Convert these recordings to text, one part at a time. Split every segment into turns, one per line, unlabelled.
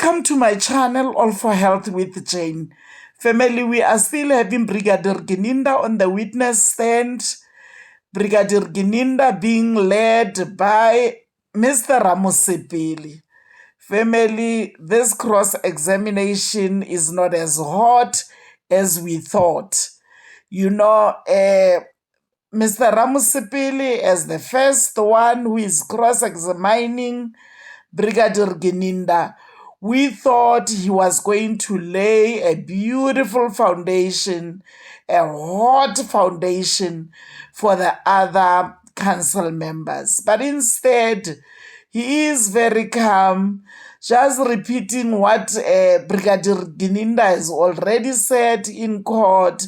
Welcome to my channel, All for Health with Jane. Family, we are still having Brigadier Gininda on the witness stand. Brigadier Gininda being led by Mr. Ramusipili. Family, this cross-examination is not as hot as we thought. You know, Mr. Ramusipili as the first one who is cross-examining Brigadier Gininda, we thought he was going to lay a beautiful foundation, a hot foundation for the other council members. But instead, he is very calm, just repeating what Brigadier Gininda has already said in court,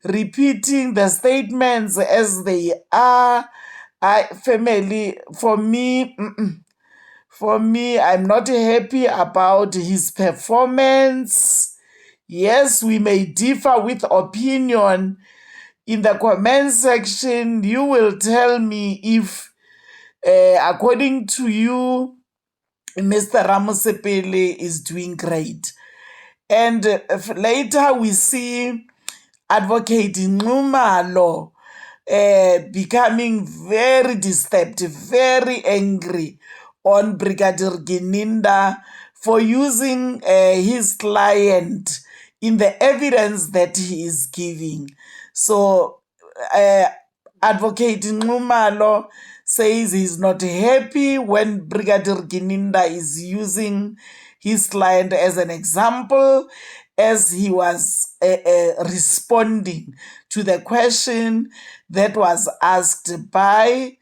repeating the statements as they are. Family, for me, I'm not happy about his performance. Yes, we may differ with opinion. In the comment section, you will tell me if, according to you, Mr. Ramusipili is doing great. And later we see Advocate Nxumalo becoming very disturbed, very angry on Brigadier Gininda for using his client in the evidence that he is giving. So Advocate Nxumalo says he's not happy when Brigadier Gininda is using his client as an example, as he was responding to the question that was asked by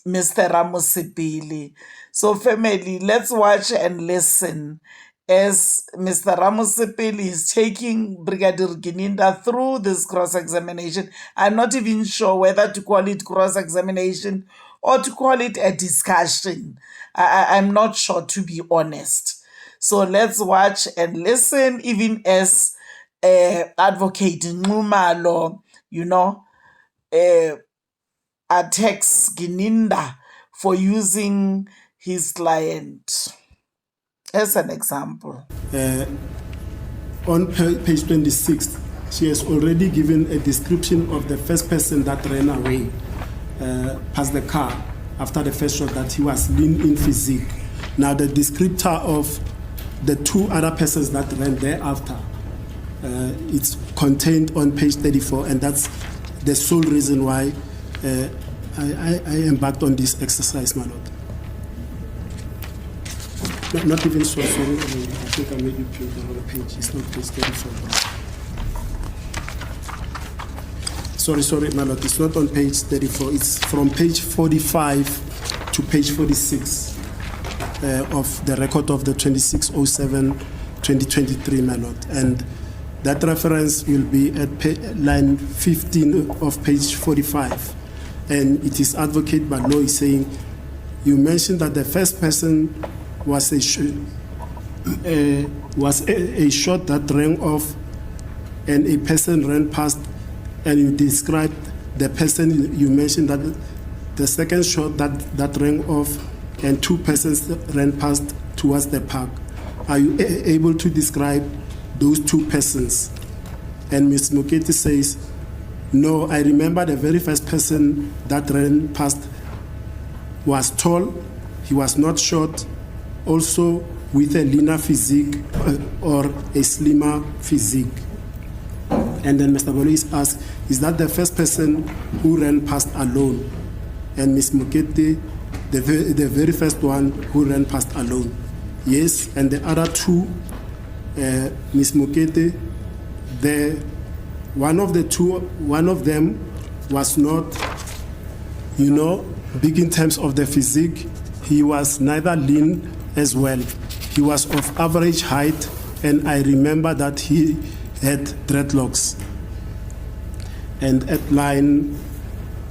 Mr. Ramusipili. So family, let's watch and listen as Mr. Ramusipili is taking Brigadier Gininda through this cross-examination. I'm not even sure whether to call it cross-examination or to call it a discussion. I'm not sure, to be honest. So let's watch and listen, even as Advocate Nxumalo, attacks Gininda for using his client as an example.
On page 26, she has already given a description of the first person that ran away past the car after the first shot, that he was lean in physique. Now the descriptor of the two other persons that ran thereafter, it's contained on page 34, and that's the sole reason why I embarked on this exercise, my lord. Not even so sorry. I think I made you print the wrong page. It's not page 34. Sorry, my lord. It's not on page 34. It's from page 45 to page 46 of the record of the 2607-2023, my lord. And that reference will be at line 15 of page 45. And it is Advocate Baloyi saying, you mentioned that the first person was a shot that rang off and a person ran past, and you described the person, you mentioned that the second shot that rang off and two persons ran past towards the park. Are you able to describe those two persons? And Ms. Mokete says, no, I remember the very first person that ran past was tall, he was not short, also with a leaner physique or a slimmer physique. And then Mr. Baloyi asked, is that the first person who ran past alone? And Ms. Mokete, the very first one who ran past alone. Yes, and the other two, Ms. Mokete, one of them was not, big in terms of the physique. He was neither lean as well. He was of average height, and I remember that he had dreadlocks. And at line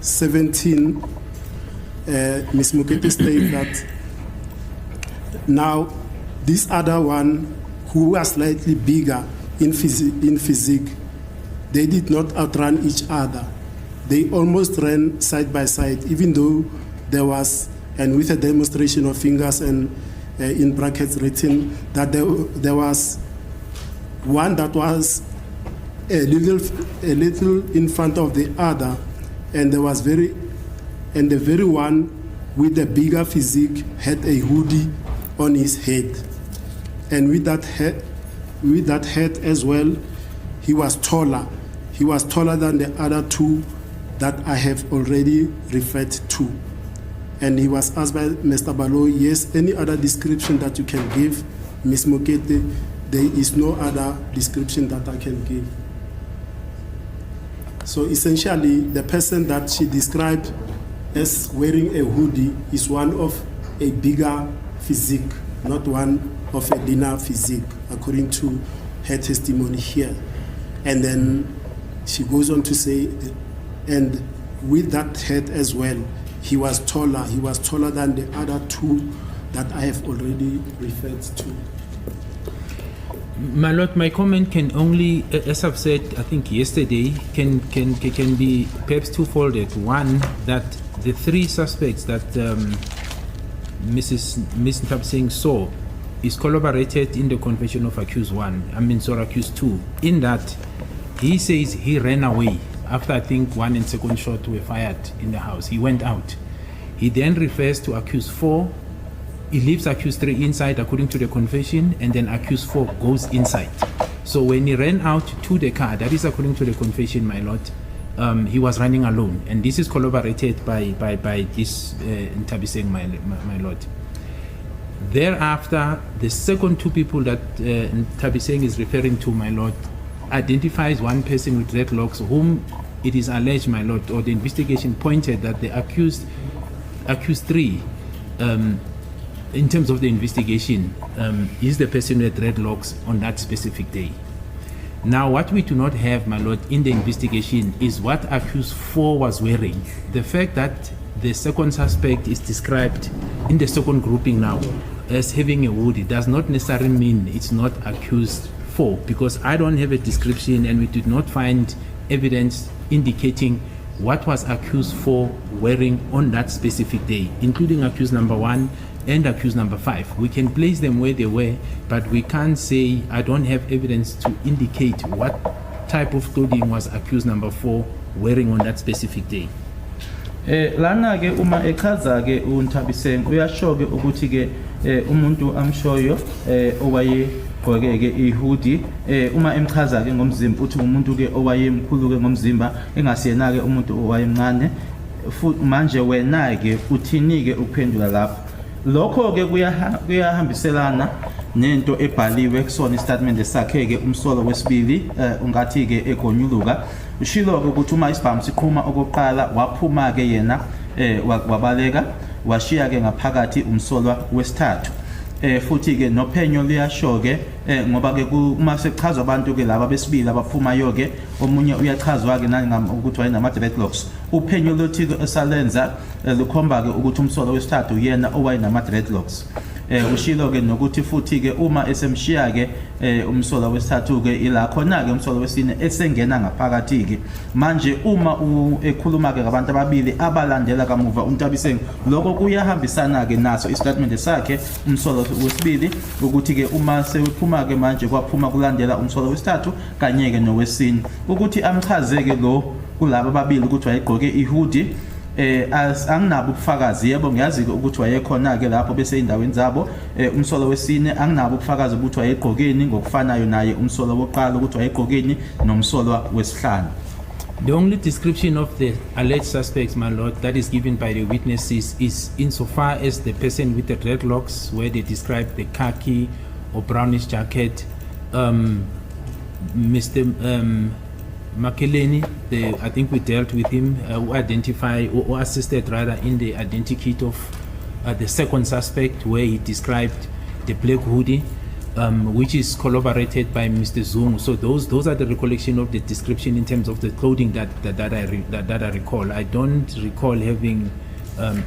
17, Ms. Mokete stated that now this other one, who was slightly bigger in physique, they did not outrun each other. They almost ran side by side, even though there was, and with a demonstration of fingers and in brackets written that there was one that was a little in front of the other, and the very one with the bigger physique had a hoodie on his head, and with that head as well, he was taller. He was taller than the other two that I have already referred to. And he was asked by Mr. Balo, yes, any other description that you can give, Ms. Mokete? There is no other description that I can give. So essentially, the person that she described as wearing a hoodie is one of a bigger physique, not one of a leaner physique, according to her testimony here. And then she goes on to say, and with that head as well, he was taller. He was taller than the other two that I have already referred to.
My Lord, my comment can only, as I've said, I think yesterday, can be perhaps twofolded. One, that the three suspects that Ms. Ntabiseng saw is corroborated in the confession of accused accused 2, in that he says he ran away after I think 1 and 2nd shot were fired in the house. He went out. He then refers to accused 4. He leaves accused 3 inside according to the confession, and then accused 4 goes inside. So when he ran out to the car, that is according to the confession, my Lord, he was running alone, and this is corroborated by this Ntabiseng, my Lord. Thereafter, the second 2 people that Ntabiseng is referring to, my Lord, identifies one person with dreadlocks whom it is alleged, my Lord, or the investigation pointed that the accused 3, in terms of the investigation, is the person with dreadlocks on that specific day. Now, what we do not have, my Lord, in the investigation is what accused 4 was wearing. The fact that the second suspect is described in the second grouping now as having a hoodie does not necessarily mean it's not accused 4, because I don't have a description and we did not find evidence indicating what was accused 4 wearing on that specific day, including accused number 1 and accused number 5. We can place them where they were, but we can't say, I don't have evidence to indicate what type of clothing was accused number 4 wearing on that specific day.
Lana ke uma echaza ke uNtabiseng uyasho ke ukuthi ke umuntu amshoyo owaye gqoke ke ihoodie uma emchaza ke ngomzimba uthi umuntu ke owayemkhulu ke ngomzimba engasiyena ke umuntu owayemncane futhi manje wena ke uthini ke ukuphendula lapho. Lokho ke kuyahambiselana nento ebhaliwe kusona istatement sakhe ke umsolo wesibili ungathi ke egonyuluka ushilo ukuthi uma isibhamu siqhuma okokuqala waphuma ke yena wabaleka washiya ke ngaphakathi umsolwa wesithathu futhi ke nophenyo liyasho ke ngoba ke uma sechazwa abantu ke laba besibili abaphumayo ke omunye uyachazwa ke ukuthi wayena dreadlocks. Uphenyo lothi esalenza lukhomba ke ukuthi umsolo wesithathu yena owayena dreadlocks. Ushilo ke nokuthi futhi ke uma esemshiya ke umsolo wesithathu ke ila khona ke umsolo wesine esengena ngaphakathi ke manje uma ekhuluma ke ngabantu ababili abalandela kamuva uNtabiseng lokho kuyahambisana ke naso istatement sakhe umsolo wesibili ukuthi ke uma sephuma ke manje kwaphuma kulandela umsolo wesithathu kanye ke nowesine ukuthi amchaze ke lo kulabo ababili ukuthi wayegqoke ihoodie anginabo ubufakazi yebo ngiyazi ukuthi wayekhona ke lapho bese indaweni zabo umsolo wesine anginabo ubufakazi ukuthi wayegqokeni ngokufanayo naye umsolo wokuqala ukuthi wayegqokeni nomsolo wesihlanu.
The only description of the alleged suspects, my Lord, that is given by the witnesses is insofar as the person with the dreadlocks, where they describe the khaki or brownish jacket, Mr. Makeleni, I think we dealt with him, who identified or assisted rather in the identity of the second suspect, where he described the black hoodie, which is corroborated by Mr. Zungu. So those are the recollection of the description in terms of the clothing that I recall. I don't recall having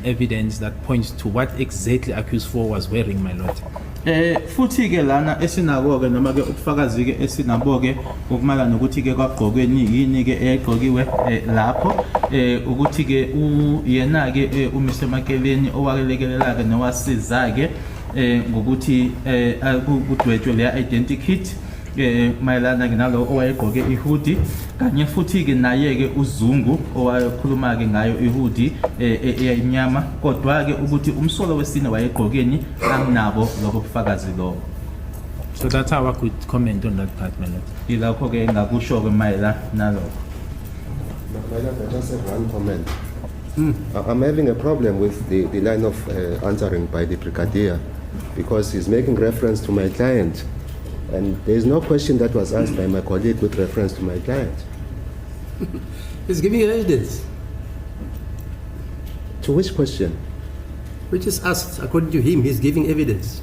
evidence that points to what exactly accused 4 was wearing, my Lord.
Futhi ke lana esinako ke noma ke ubufakazi ke esinabo ke ukumala nokuthi ke kwagqokweni yini ke egqokiwe lapho ukuthi ke yena ke uMr Makeleni owakelekelela ke nowasiza ke ngokuthi kudwetshwe le identikit mayelana ke nalo owayegqoke ihoodie kanye futhi ke naye ke uZungu owakhuluma ke ngayo ihoodie eyimnyama kodwa ke ukuthi umsolo wesine wayegqokeni anginabo lokho kufakazi lo.
So that's how I could comment on that part, my lord.
Ilakho ke ngakusho ke mayela nalokho.
My lord, I just have one comment. I'm having a problem with the line of answering by the Brigadier because he's making reference to my client. And there is no question that was asked by my colleague with reference to my client.
He's giving evidence.
To which question?
Which is asked, according to him, he's giving evidence.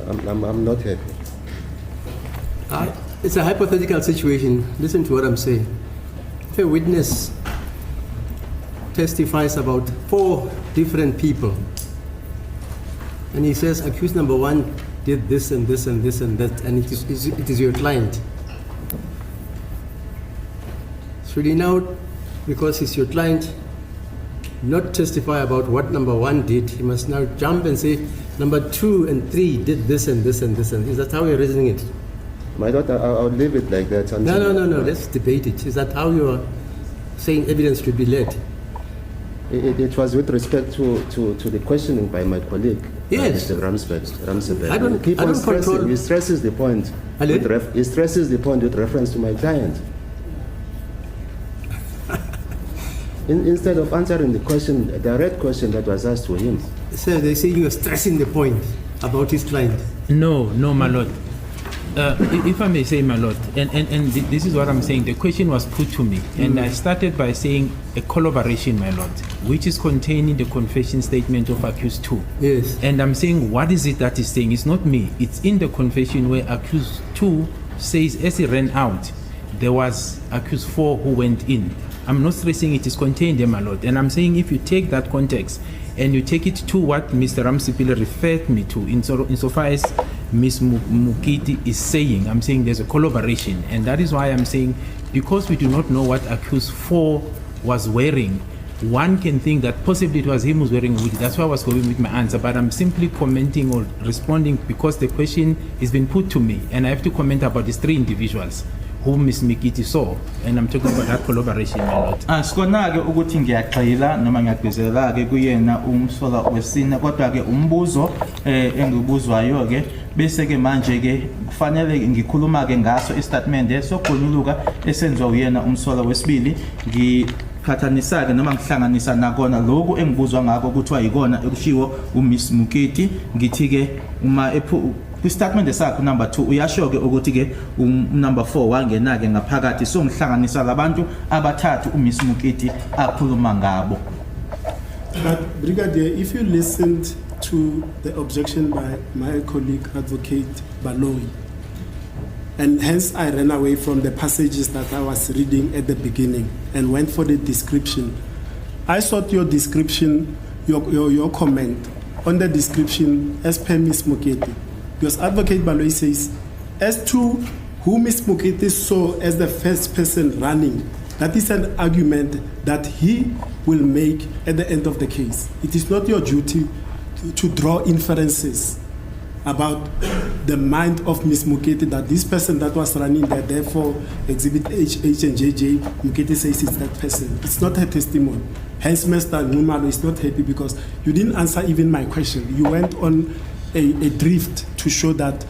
I'm not happy.
It's a hypothetical situation. Listen to what I'm saying. If a witness testifies about 4 different people, and he says accused number 1 did this and this and this and that, and it is your client. Should he now, because he's your client, not testify about what number 1 did? He must now jump and say number 2 and 3 did this and this and this, and is that how you're reasoning it?
My lord, I'll leave it like that.
No. Let's debate it. Is that how you're saying evidence should be led?
It was with respect to the questioning by my colleague.
Yes.
Mr. Ramsebel.
I don't control.
He stresses the point. He stresses the point with reference to my client. Instead of answering the question, a direct question that was asked to him.
Sir, they say you're stressing the point about his client.
No, my lord. If I may say, my lord, and this is what I'm saying, the question was put to me, and I started by saying a collaboration, my lord, which is contained in the confession statement of accused 2.
Yes.
And I'm saying, what is it that he's saying? It's not me. It's in the confession where accused 2 says, as he ran out, there was accused 4 who went in. I'm not stressing it is contained there, my lord. And I'm saying if you take that context and you take it to what Mr. Ramsipile referred me to, insofar as Ms. Mukiti is saying, I'm saying there's a collaboration. And that is why I'm saying, because we do not know what accused 4 was wearing, one can think that possibly it was him who's wearing a hoodie. That's why I was going with my answer. But I'm simply commenting or responding because the question has been put to me. And I have to comment about these 3 individuals whom Ms. Mikiti saw, and I'm talking about that collaboration, my lord.
Sikona ke ukuthi ngiyagxila noma ngiyagcizelela ke kuyena umsola wesine kodwa ke umbuzo engibuzwayo ke bese ke manje ke kufanele ngikhuluma ke ngaso istatement sokugonyuluka esenziwa uyena umsola wesibili ngikhathanisa ke noma ngihlanganisa nakona lokho engibuzwa ngakho kuthiwa yikona ekushiwo uMiss Mukiti ngithi ke uma kwi-statement sakho number 2 uyasho ke ukuthi ke number 4 wangena ke ngaphakathi so ngihlanganisa labantu abathathu uMiss Mukiti akhuluma ngabo.
But Brigadier, if you listened to the objection by my colleague Advocate Baloyi, and hence I ran away from the passages that I was reading at the beginning and went for the description. I sought your description, your comment on the description as per Ms. Mukiti. Because Advocate Baloyi says, as to who Ms. Mukiti saw as the first person running, that is an argument that he will make at the end of the case. It is not your duty to draw inferences about the mind of Ms. Mukiti that this person that was running there, therefore exhibit H and JJ, Mukiti says it's that person. It's not her testimony. Hence, Mr. Nxumalo is not happy because you didn't answer even my question. You went on a drift to show that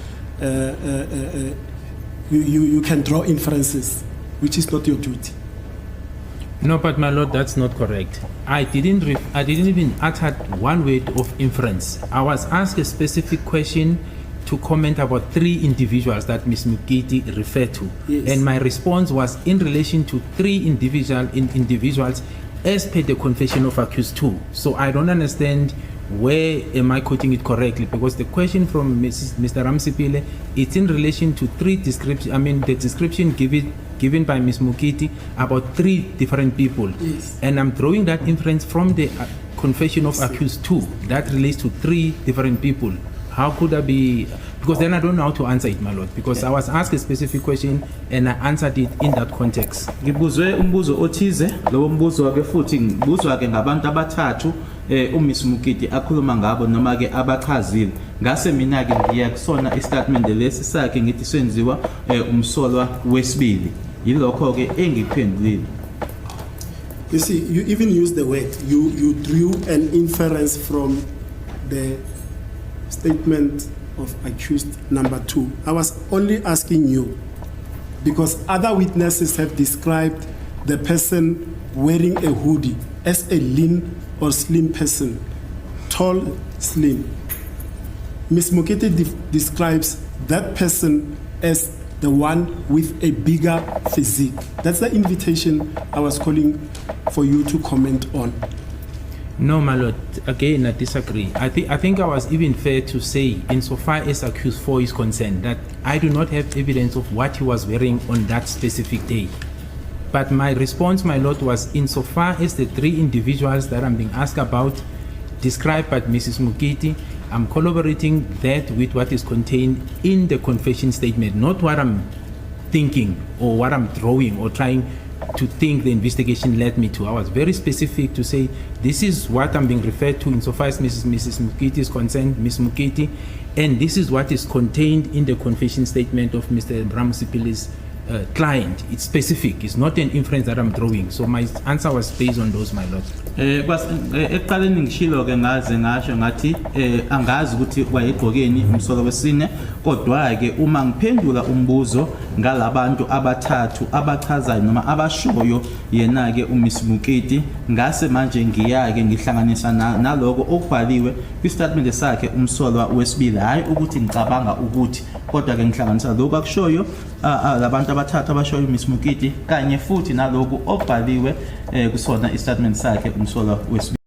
you can draw inferences, which is not your duty.
No, but my lord, that's not correct. I didn't even utter one word of inference. I was asked a specific question to comment about 3 individuals that Ms. Mukiti referred to.
Yes.
And my response was in relation to 3 individuals as per the confession of accused 2. So I don't understand where am I quoting it correctly, because the question from Mr. Ramsipile, it's in relation to 3 descriptions. I mean, the description given by Ms. Mukiti about 3 different people.
Yes.
And I'm drawing that inference from the confession of accused 2 that relates to 3 different people. How could I be? Because then I don't know how to answer it, my lord, because I was asked a specific question and I answered it in that context.
Ngibuzwe umbuzo othize, lo mbuzo ke futhi ngibuzwa ke ngabantu abathathu uMiss Mukiti akhuluma ngabo noma ke abachazile ngase mina ke ngiyakusona istatement lesi sakhe ngithi senziwa umsolwa wesibili yilokho ke engiphendulile.
You see, you even use the word, you drew an inference from the statement of accused number 2. I was only asking you because other witnesses have described the person wearing a hoodie as a lean or slim person, tall, slim. Ms. Mukiti describes that person as the one with a bigger physique. That's the invitation I was calling for you to comment on.
No, my lord. Again, I disagree. I think I was even fair to say, insofar as accused 4 is concerned, that I do not have evidence of what he was wearing on that specific day. But my response, my lord, was insofar as the 3 individuals that I'm being asked about, described by Mrs. Mukiti, I'm corroborating that with what is contained in the confession statement, not what I'm thinking or what I'm drawing or trying to think the investigation led me to. I was very specific to say this is what I'm being referred to insofar as Mrs. Mukiti is concerned, Ms. Mukiti, and this is what is contained in the confession statement of Mr. Ramsipili's client. It's specific. It's not an inference that I'm drawing. So my answer was based on those, my lord.
Ekuqaleni ngishilo ke ngaze ngasho ngathi angazi ukuthi wayegqokeni umsolo wesine kodwa ke uma ngiphendula umbuzo ngalabantu abathathu abachazayo noma abashoyo yena ke uMiss Mukiti ngase manje ngiyake ngihlanganisa naloko okubhaliwe kwistatement sakhe umsolwa wesibili hayi ukuthi ngicabanga ukuthi kodwa ke ngihlanganisa lokho akushoyo labantu abathathu abashoyo uMiss Mukiti kanye futhi naloko okubhaliwe kusona istatement sakhe umsolwa wesibili.